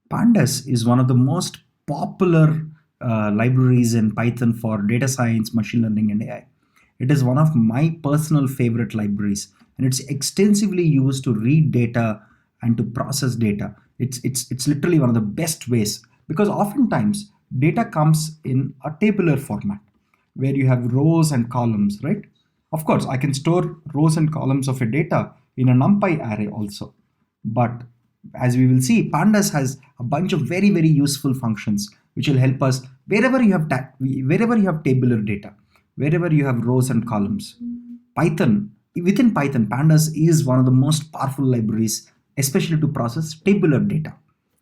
Pandas is one of the most popular libraries in Python for data science, machine learning, and AI. It is one of my personal favorite libraries, and it's extensively used to read data and to process data. It's literally one of the best ways, because oftentimes data comes in a tabular format where you have rows and columns, right? Of course, I can store rows and columns of a data in a NumPy array also. But as we will see, pandas has a bunch of very useful functions which will help us wherever you have tabular data, wherever you have rows and columns. Within Python, pandas is one of the most powerful libraries, especially to process tabular data,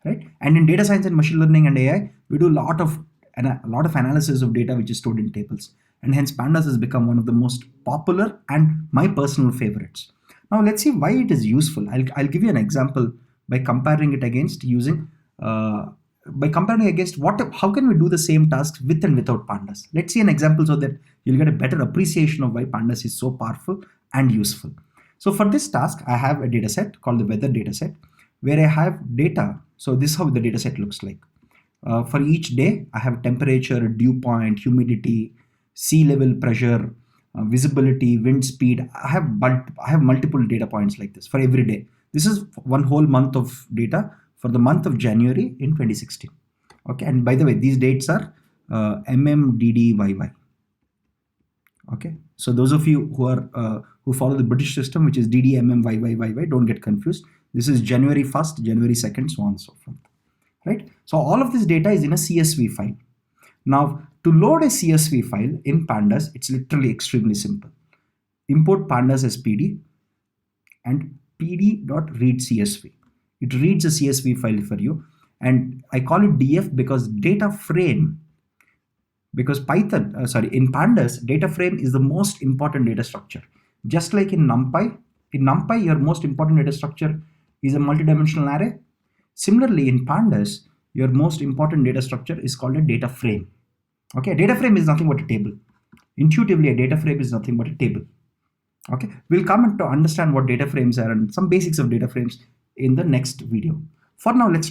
right? And in data science and machine learning and AI, we do a lot of analysis of data which is stored in tables, and hence pandas has become one of the most popular and my personal favorites. Now let's see why it is useful. I'll give you an example by comparing it against using by comparing against how can we do the same tasks with and without pandas. Let's see an example so that you'll get a better appreciation of why pandas is so powerful and useful. So for this task, I have a data set called the weather data set where I have data. So this is how the data set looks like. For each day, I have temperature, dew point, humidity, sea level pressure, visibility, wind speed. I have multiple data points like this for every day. This is one whole month of data for the month of January in 2016. Okay, and by the way, these dates are MMDDYY. Okay, so those of you who follow the British system, which is DDMMYYYY, don't get confused. This is January 1st, January 2nd, so on and so forth. Right? So all of this data is in a CSV file. Now, to load a CSV file in pandas, it's literally extremely simple. Import pandas as PD and pd.readcsv. It reads a CSV file for you, and I call it DF because data frame. Because in pandas, data frame is the most important data structure. Just like in NumPy, your most important data structure is a multidimensional array. Similarly, in pandas, your most important data structure is called a data frame. Okay, a data frame is nothing but a table. Intuitively, a data frame is nothing but a table. Okay, we'll come to understand what data frames are and some basics of data frames in the next video. For now, let's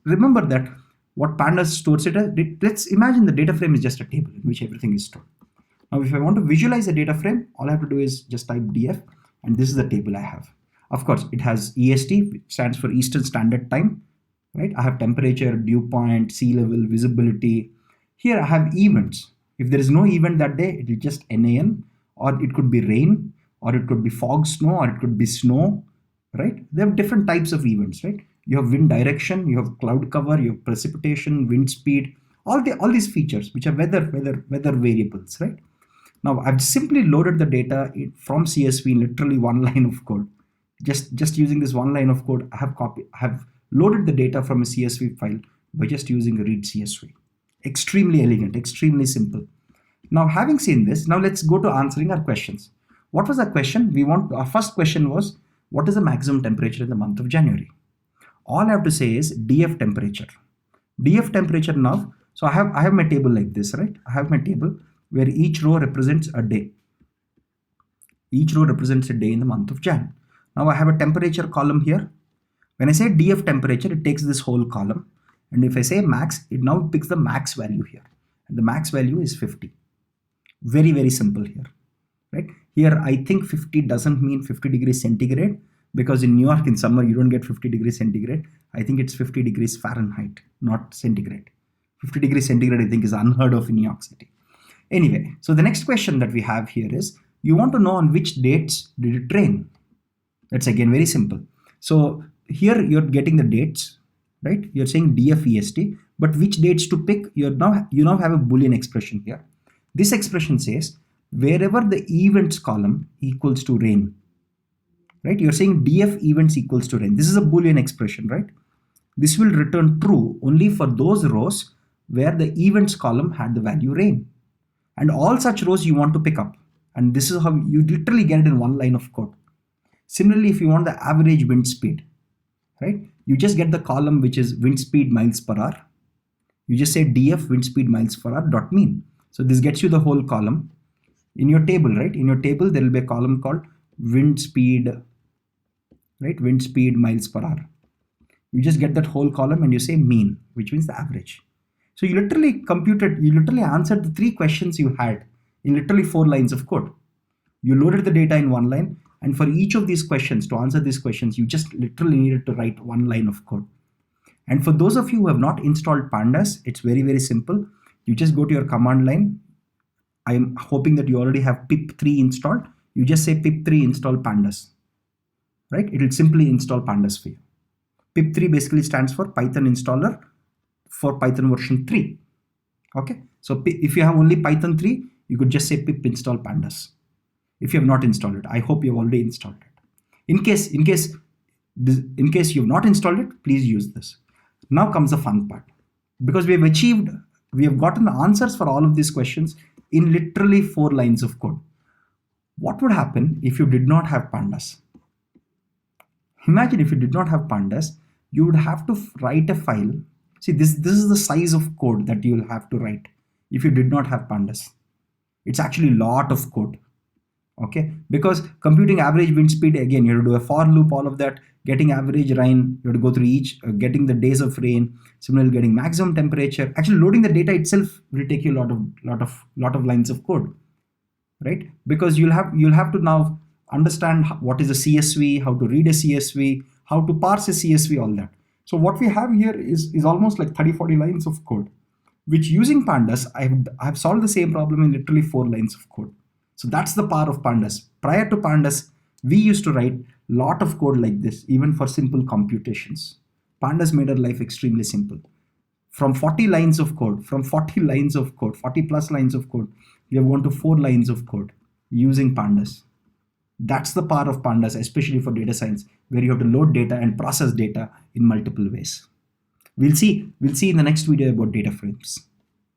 remember that what pandas stores it as. Let's imagine the data frame is just a table in which everything is stored. Now, if I want to visualize a data frame, all I have to do is just type df, and this is the table I have. Of course, it has EST, which stands for Eastern Standard Time, right? I have temperature, dew point, sea level, visibility. Here I have events. If there is no event that day, it is just NaN, or it could be rain, or it could be fog snow, or it could be snow, right? There are different types of events, right? You have wind direction, you have cloud cover, you have precipitation, wind speed, all these features, which are weather variables, right? Now I've simply loaded the data from CSV in literally one line of code. Just using this one line of code, I have loaded the data from a CSV file by just using a read CSV. Extremely elegant, extremely simple. Now, having seen this, now let's go to answering our questions. What was our question? Our first question was, what is the maximum temperature in the month of January? All I have to say is DF temperature. DF temperature now, so I have my table like this, right? I have my table where each row represents a day. Each row represents a day in the month of Jan. Now I have a temperature column here. When I say DF temperature, it takes this whole column. And if I say max, it now picks the max value here. And the max value is 50. Very simple here, right? Here, I think 50 doesn't mean 50 degrees centigrade, because in New York in summer, you don't get 50 degrees centigrade. I think it's 50 degrees Fahrenheit, not centigrade. 50 degrees centigrade, I think, is unheard of in New York City. Anyway, so the next question that we have here is, you want to know on which dates did it rain? That's again very simple. So here you're getting the dates, right? You're saying DFEST, but which dates to pick? You now have a Boolean expression here. This expression says wherever the events column equals to rain, right? You're saying DF events equals to rain. This is a Boolean expression, right? This will return true only for those rows where the events column had the value rain. And all such rows you want to pick up. And this is how you literally get it in one line of code. Similarly, if you want the average wind speed, right? You just get the column which is wind speed miles per hour. You just say DF wind speed miles per hour dot mean. So this gets you the whole column. In your table, right? In your table, there will be a column called wind speed, right? Wind speed miles per hour. You just get that whole column and you say mean, which means the average. So you literally answered the three questions you had in literally 4 lines of code. You loaded the data in 1 line, and for each of these questions, to answer these questions, you just literally needed to write 1 line of code. And for those of you who have not installed pandas, it's very, very simple. You just go to your command line. I'm hoping that you already have pip3 installed. You just say pip3 install pandas, right? It will simply install pandas for you. Pip3 basically stands for Python installer for Python version 3. Okay, so if you have only Python 3, you could just say pip install pandas. If you have not installed it, I hope you have already installed it. In case you have not installed it, please use this. Now comes the fun part, because we have gotten answers for all of these questions in literally 4 lines of code. What would happen if you did not have pandas? Imagine if you did not have pandas, you would have to write a file. See, this is the size of code that you will have to write if you did not have pandas. It's actually a lot of code. Okay, because computing average wind speed, again, you have to do a for loop, all of that, getting average rain, you have to go through each, getting the days of rain, similarly getting maximum temperature. Actually, loading the data itself will take you a lot of lines of code, right? Because you'll have to now understand what is a CSV, how to read a CSV, how to parse a CSV, all that. So what we have here is almost like 30-40 lines of code, which using pandas, I've solved the same problem in literally 4 lines of code. So that's the power of pandas. Prior to pandas, we used to write a lot of code like this, even for simple computations. Pandas made our life extremely simple. From 40 lines of code, 40 plus lines of code, we have gone to 4 lines of code using pandas. That's the power of pandas, especially for data science, where you have to load data and process data in multiple ways. We'll see in the next video about data frames.